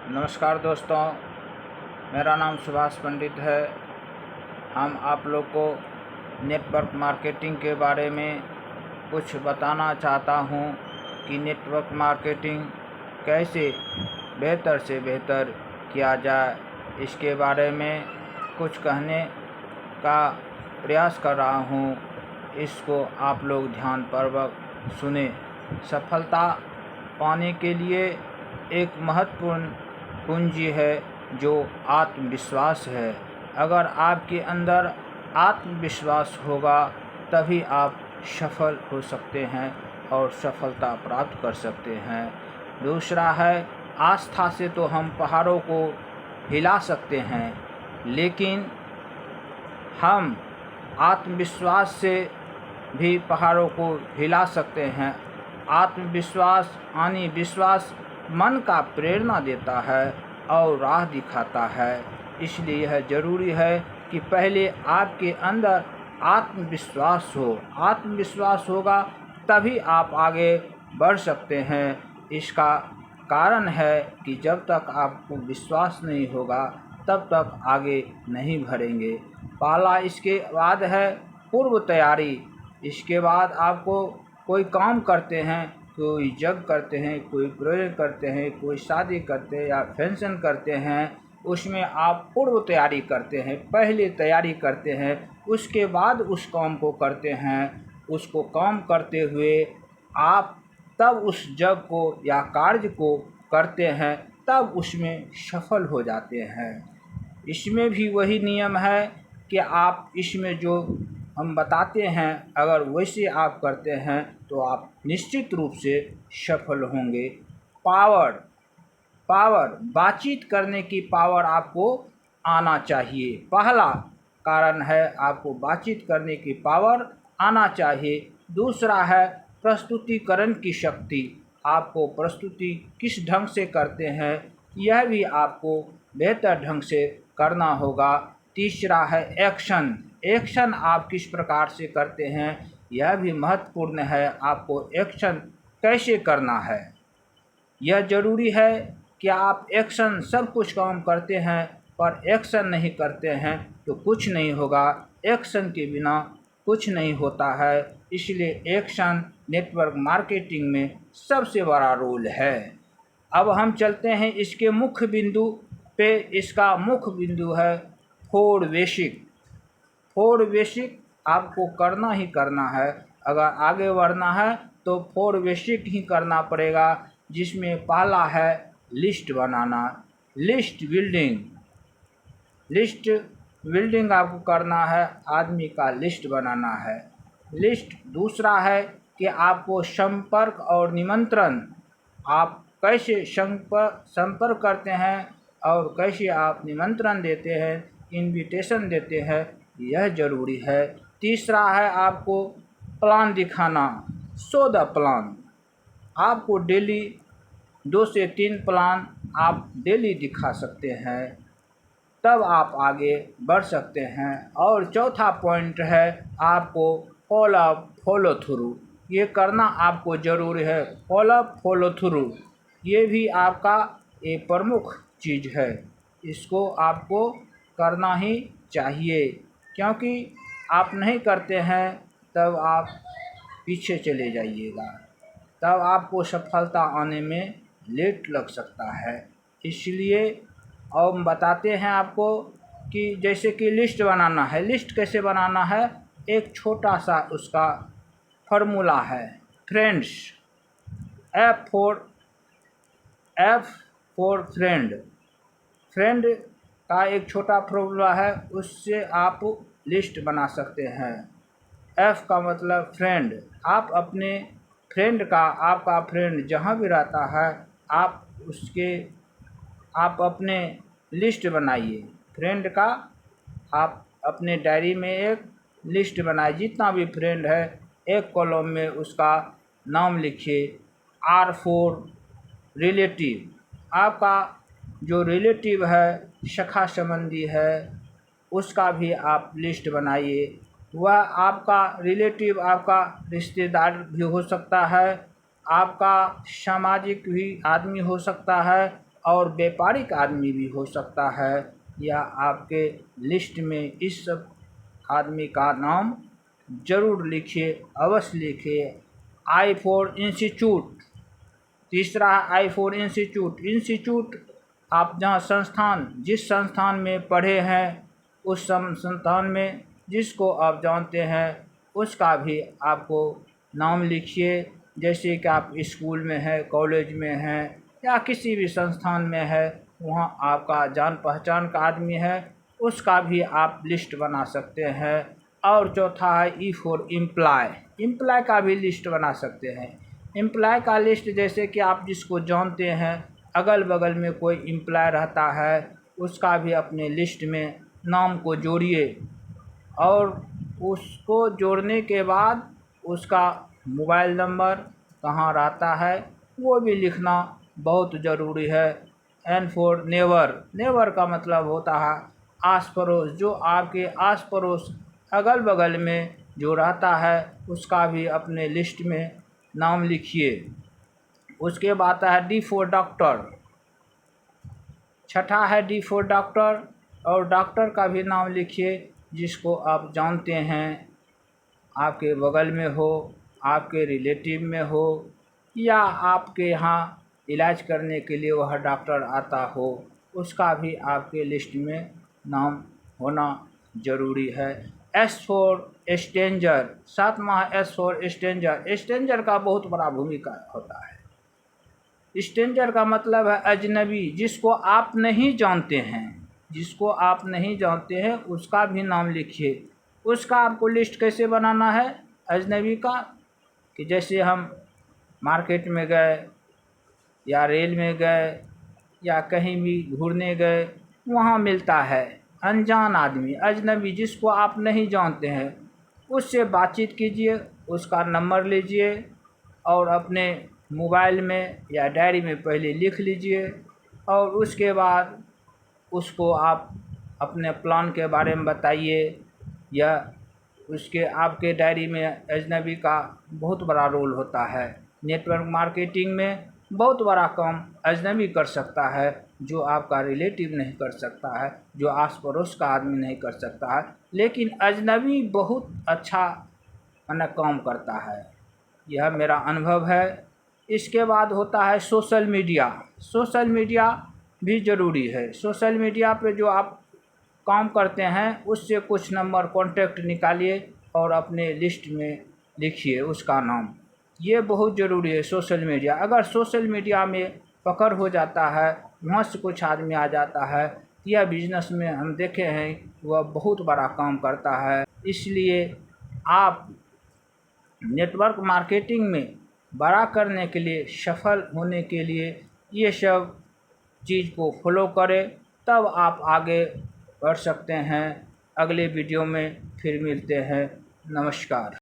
नमस्कार दोस्तों, मेरा नाम सुभाष पंडित है। हम आप लोग को नेटवर्क मार्केटिंग के बारे में कुछ बताना चाहता हूँ कि नेटवर्क मार्केटिंग कैसे बेहतर से बेहतर किया जाए। इसके बारे में कुछ कहने का प्रयास कर रहा हूँ। इसको आप लोग ध्यानपूर्वक सुने। सफलता पाने के लिए एक महत्वपूर्ण पूंजी है जो आत्मविश्वास है। अगर आपके अंदर आत्मविश्वास होगा तभी आप सफल हो सकते हैं और सफलता प्राप्त कर सकते हैं। दूसरा है, आस्था से तो हम पहाड़ों को हिला सकते हैं, लेकिन हम आत्मविश्वास से भी पहाड़ों को हिला सकते हैं। आत्मविश्वास विश्वास मन का प्रेरणा देता है और राह दिखाता है। इसलिए यह ज़रूरी है कि पहले आपके अंदर आत्मविश्वास हो। आत्मविश्वास होगा तभी आप आगे बढ़ सकते हैं। इसका कारण है कि जब तक आपको विश्वास नहीं होगा तब तक आगे नहीं बढ़ेंगे। पहला इसके बाद है पूर्व तैयारी। इसके बाद आपको कोई काम करते हैं, कोई जग करते हैं, कोई प्रयोग करते हैं, कोई शादी करते हैं या फंक्शन करते हैं, उसमें आप पूर्व तैयारी करते हैं, पहले तैयारी करते हैं, उसके बाद उस काम को करते हैं। उसको काम करते हुए आप तब उस जग को या कार्य को करते हैं, तब उसमें सफल हो जाते हैं। इसमें भी वही नियम है कि आप इसमें जो हम बताते हैं, अगर वैसे आप करते हैं तो आप निश्चित रूप से सफल होंगे। पावर बातचीत करने की पावर आपको आना चाहिए। पहला कारण है आपको बातचीत करने की पावर आना चाहिए। दूसरा है प्रस्तुतिकरण की शक्ति। आपको प्रस्तुति किस ढंग से करते हैं यह भी आपको बेहतर ढंग से करना होगा। तीसरा है एक्शन आप किस प्रकार से करते हैं यह भी महत्वपूर्ण है। आपको एक्शन कैसे करना है यह ज़रूरी है कि आप एक्शन सब कुछ काम करते हैं पर एक्शन नहीं करते हैं तो कुछ नहीं होगा। एक्शन के बिना कुछ नहीं होता है। इसलिए एक्शन नेटवर्क मार्केटिंग में सबसे बड़ा रोल है। अब हम चलते हैं इसके मुख्य बिंदु पे। इसका मुख्य बिंदु है फोर बेसिक आपको करना ही करना है। अगर आगे बढ़ना है तो फोर बेसिक ही करना पड़ेगा, जिसमें पहला है लिस्ट बनाना। लिस्ट बिल्डिंग आपको करना है। आदमी का लिस्ट बनाना है। दूसरा है कि आपको संपर्क और निमंत्रण, आप कैसे संपर्क करते हैं और कैसे आप निमंत्रण देते हैं, इनविटेशन देते हैं, यह ज़रूरी है। तीसरा है आपको प्लान दिखाना। Show the plan. आपको डेली 2 से 3 प्लान आप डेली दिखा सकते हैं, तब आप आगे बढ़ सकते हैं। और चौथा पॉइंट है आपको फॉलो थ्रू। ये करना आपको ज़रूरी है। फॉलो थ्रू ये भी आपका एक प्रमुख चीज़ है। इसको आपको करना ही चाहिए, क्योंकि आप नहीं करते हैं तब आप पीछे चले जाइएगा, तब आपको सफलता आने में लेट लग सकता है। इसलिए हम बताते हैं आपको कि जैसे कि लिस्ट बनाना है। लिस्ट कैसे बनाना है, एक छोटा सा उसका फार्मूला है। फ्रेंड्स, एफ फॉर फ्रेंड का एक छोटा फार्मूला है, उससे आप लिस्ट बना सकते हैं। एफ का मतलब फ्रेंड। आप अपने फ्रेंड का, आपका फ्रेंड जहाँ भी रहता है आप अपने लिस्ट बनाइए। फ्रेंड का आप अपने डायरी में एक लिस्ट बनाइए। जितना भी फ्रेंड है एक कॉलम में उसका नाम लिखिए। R for relative. आपका जो रिलेटिव है, सखा संबंधी है, उसका भी आप लिस्ट बनाइए। वह आपका रिलेटिव आपका रिश्तेदार भी हो सकता है, आपका सामाजिक भी आदमी हो सकता है, और व्यापारिक आदमी भी हो सकता है, या आपके लिस्ट में इस सब आदमी का नाम ज़रूर लिखिए, अवश्य लिखिए। आई फॉर इंस्टीट्यूट, तीसरा है आई फॉर इंस्टीट्यूट। इंस्टीट्यूट आप जहाँ संस्थान, जिस संस्थान में पढ़े हैं उस संस्थान में जिसको आप जानते हैं उसका भी आपको नाम लिखिए। जैसे कि आप स्कूल में हैं, कॉलेज में हैं, या किसी भी संस्थान में है, वहाँ आपका जान पहचान का आदमी है, उसका भी आप लिस्ट बना सकते हैं। और चौथा है ई फॉर एम्प्लॉय, एम्प्लॉय का भी लिस्ट बना सकते हैं। एम्प्लॉय का लिस्ट जैसे कि आप जिसको जानते हैं, अगल बगल में कोई एम्प्लॉय रहता है, उसका भी अपने लिस्ट में नाम को जोड़िए। और उसको जोड़ने के बाद उसका मोबाइल नंबर कहाँ रहता है वो भी लिखना बहुत ज़रूरी है। एन फॉर नेवर, नेवर का मतलब होता है आस पड़ोस, जो आपके आस पड़ोस अगल बगल में जो रहता है उसका भी अपने लिस्ट में नाम लिखिए। उसके बाद आता है डी फॉर डॉक्टर, छठा है डी फॉर डॉक्टर, और डॉक्टर का भी नाम लिखिए जिसको आप जानते हैं, आपके बगल में हो, आपके रिलेटिव में हो, या आपके यहाँ इलाज करने के लिए वह डॉक्टर आता हो, उसका भी आपके लिस्ट में नाम होना ज़रूरी है। एस फॉर स्ट्रेंजर, सातवां है एस फॉर स्ट्रेंजर। स्ट्रेंजर का बहुत बड़ा भूमिका होता है। स्ट्रेंजर का मतलब है अजनबी, जिसको आप नहीं जानते हैं, जिसको आप नहीं जानते हैं उसका भी नाम लिखिए। उसका आपको लिस्ट कैसे बनाना है अजनबी का, कि जैसे हम मार्केट में गए या रेल में गए या कहीं भी घूमने गए, वहाँ मिलता है अनजान आदमी, अजनबी, जिसको आप नहीं जानते हैं, उससे बातचीत कीजिए, उसका नंबर लीजिए और अपने मोबाइल में या डायरी में पहले लिख लीजिए। और उसके बाद उसको आप अपने प्लान के बारे में बताइए, या उसके आपके डायरी में अजनबी का बहुत बड़ा रोल होता है। नेटवर्क मार्केटिंग में बहुत बड़ा काम अजनबी कर सकता है, जो आपका रिलेटिव नहीं कर सकता है, जो आस पड़ोस का आदमी नहीं कर सकता है, लेकिन अजनबी बहुत अच्छा काम करता है। यह मेरा अनुभव है। इसके बाद होता है सोशल मीडिया। सोशल मीडिया भी ज़रूरी है। सोशल मीडिया पे जो आप काम करते हैं उससे कुछ नंबर कॉन्टैक्ट निकालिए और अपने लिस्ट में लिखिए उसका नाम। ये बहुत ज़रूरी है सोशल मीडिया। अगर सोशल मीडिया में पकड़ हो जाता है, वहाँ से कुछ आदमी आ जाता है, यह बिजनेस में हम देखे हैं वह बहुत बड़ा काम करता है। इसलिए आप नेटवर्क मार्केटिंग में बड़ा करने के लिए, सफल होने के लिए ये सब चीज़ को फॉलो करें, तब आप आगे बढ़ सकते हैं। अगले वीडियो में फिर मिलते हैं। नमस्कार।